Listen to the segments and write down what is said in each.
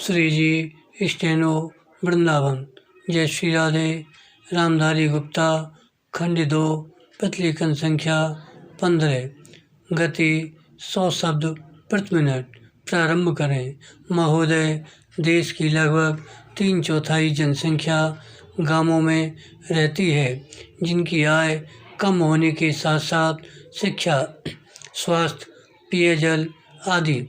श्री जी steno Vrindavan. जय श्री राधे। रामधारी गुप्ता खंड 2 प्रतिलेखन संख्या 15 गति 100 शब्द प्रति मिनट। प्रारंभ करें। महोदय, देश की लगभग 3/4 जनसंख्या गांवों में रहती है, जिनकी आय कम होने के साथ साथ शिक्षा, स्वास्थ्य, पेयजल आदि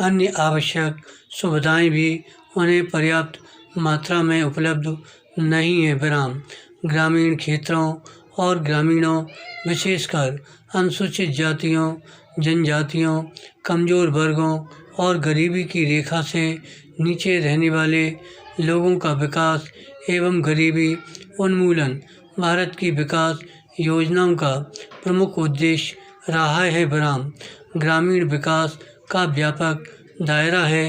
अन्य आवश्यक सुविधाएं भी उन्हें पर्याप्त मात्रा में उपलब्ध नहीं है। विराम। ग्रामीण क्षेत्रों और ग्रामीणों, विशेषकर अनुसूचित जातियों, जनजातियों, कमजोर वर्गों और गरीबी की रेखा से नीचे रहने वाले लोगों का विकास एवं गरीबी उन्मूलन भारत की विकास योजनाओं का प्रमुख उद्देश्य रहा है। विराम। ग्रामीण विकास का व्यापक दायरा है,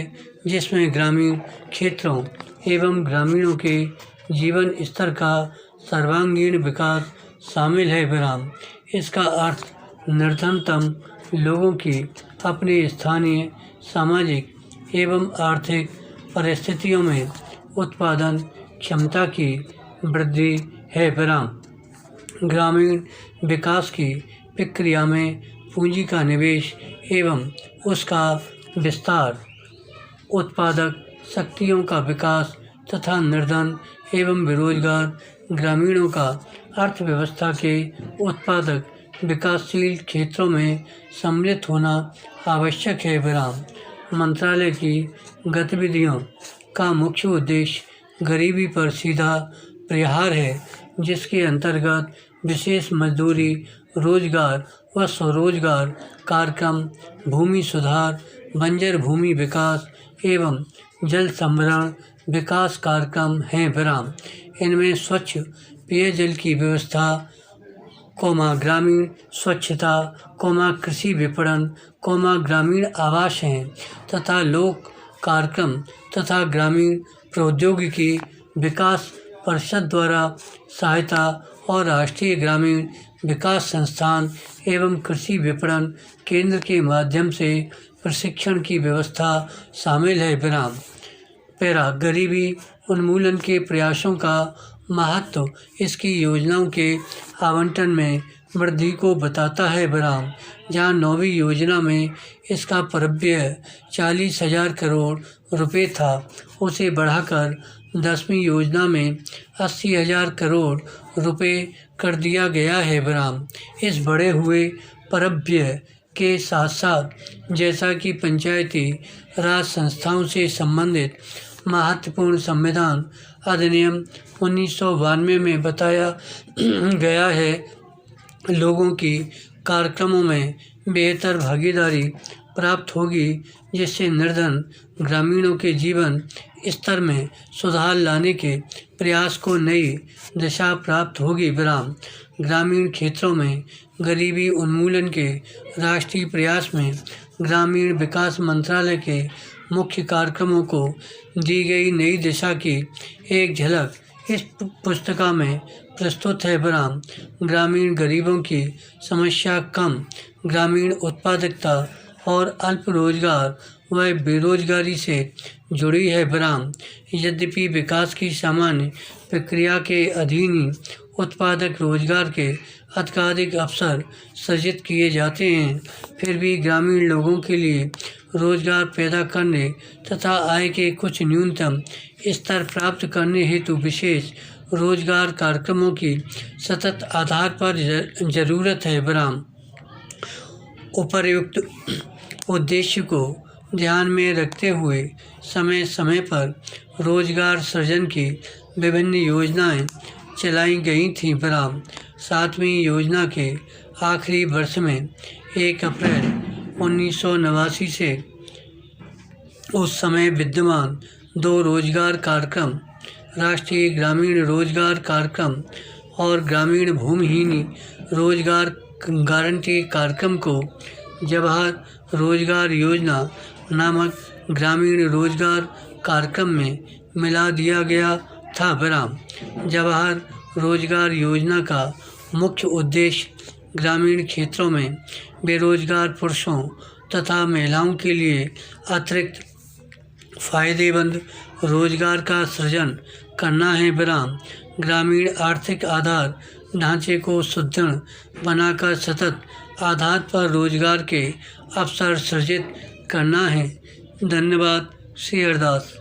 जिसमें ग्रामीण क्षेत्रों एवं ग्रामीणों के जीवन स्तर का सर्वांगीण विकास शामिल है। विराम। इसका अर्थ निर्धनतम लोगों की अपने स्थानीय सामाजिक एवं आर्थिक परिस्थितियों में उत्पादन क्षमता की वृद्धि है। विराम। ग्रामीण विकास की प्रक्रिया में पूंजी का निवेश एवं उसका विस्तार, उत्पादक शक्तियों का विकास तथा निर्धन एवं बेरोजगार ग्रामीणों का अर्थव्यवस्था के उत्पादक विकासशील क्षेत्रों में सम्मिलित होना आवश्यक है। विराम। मंत्रालय की गतिविधियों का मुख्य उद्देश्य गरीबी पर सीधा प्रहार है, जिसके अंतर्गत विशेष मजदूरी, रोजगार व स्वरोजगार कार्यक्रम, भूमि सुधार, बंजर भूमि विकास एवं जल संभरण विकास कार्यक्रम हैं। विराम। इनमें स्वच्छ पेयजल की व्यवस्था, ग्रामीण स्वच्छता, कृषि विपणन, ग्रामीण आवास हैं तथा लोक कार्यक्रम तथा ग्रामीण प्रौद्योगिकी विकास परिषद द्वारा सहायता और राष्ट्रीय ग्रामीण विकास संस्थान एवं कृषि विपणन केंद्र के माध्यम से प्रशिक्षण की व्यवस्था शामिल है। विराम। पैरा। गरीबी उन्मूलन के प्रयासों का महत्व इसकी योजनाओं के आवंटन में वृद्धि को बताता है। विराम। जहाँ 9वीं योजना में इसका प्रारंभ 40,000 करोड़ रुपए था, उसे बढ़ाकर 10वीं योजना में 80,000 करोड़ रुपए कर दिया गया है। विराम। इस बढ़े हुए प्रारंभ के साथ साथ जैसा कि पंचायती राज संस्थाओं से संबंधित महत्वपूर्ण संविधान अधिनियम 1992 में बताया गया है, लोगों की कार्यक्रमों में बेहतर भागीदारी प्राप्त होगी, जिससे निर्धन ग्रामीणों के जीवन स्तर में सुधार लाने के प्रयास को नई दिशा प्राप्त होगी। विराम। ग्रामीण क्षेत्रों में गरीबी उन्मूलन के राष्ट्रीय प्रयास में ग्रामीण विकास मंत्रालय के मुख्य कार्यक्रमों को दी गई नई दिशा की एक झलक इस पुस्तिका में प्रस्तुत है। विराम। ग्रामीण गरीबों की समस्या कम ग्रामीण उत्पादकता और अल्प रोजगार व बेरोजगारी से जुड़ी है। विराम। यद्यपि विकास की सामान्य प्रक्रिया के अधीन ही उत्पादक रोजगार के अधिकाधिक अवसर सृजित किए जाते हैं, फिर भी ग्रामीण लोगों के लिए रोजगार पैदा करने तथा आय के कुछ न्यूनतम स्तर प्राप्त करने हेतु विशेष रोजगार कार्यक्रमों की सतत आधार पर जरूरत है। विराम। उपर्युक्त उद्देश्य को ध्यान में रखते हुए समय समय पर रोजगार सृजन की विभिन्न योजनाएं चलाई गई थीं। विराम। 7वीं योजना के आखिरी वर्ष में 1 अप्रैल 1989 से उस समय विद्यमान 2 रोजगार कार्यक्रम, राष्ट्रीय ग्रामीण रोजगार कार्यक्रम और ग्रामीण भूमिहीन रोजगार गारंटी कार्यक्रम को जवाहर रोजगार योजना नामक ग्रामीण रोजगार कार्यक्रम में मिला दिया गया था। विराम। जवाहर रोजगार योजना का मुख्य उद्देश्य ग्रामीण क्षेत्रों में बेरोजगार पुरुषों तथा महिलाओं के लिए अतिरिक्त फायदेमंद रोजगार का सृजन करना है विराम। ग्रामीण आर्थिक आधार ढांचे को सुदृढ़ बनाकर सतत आधार पर रोजगार के अवसर सृजित करना है। धन्यवाद। श्री हरदास।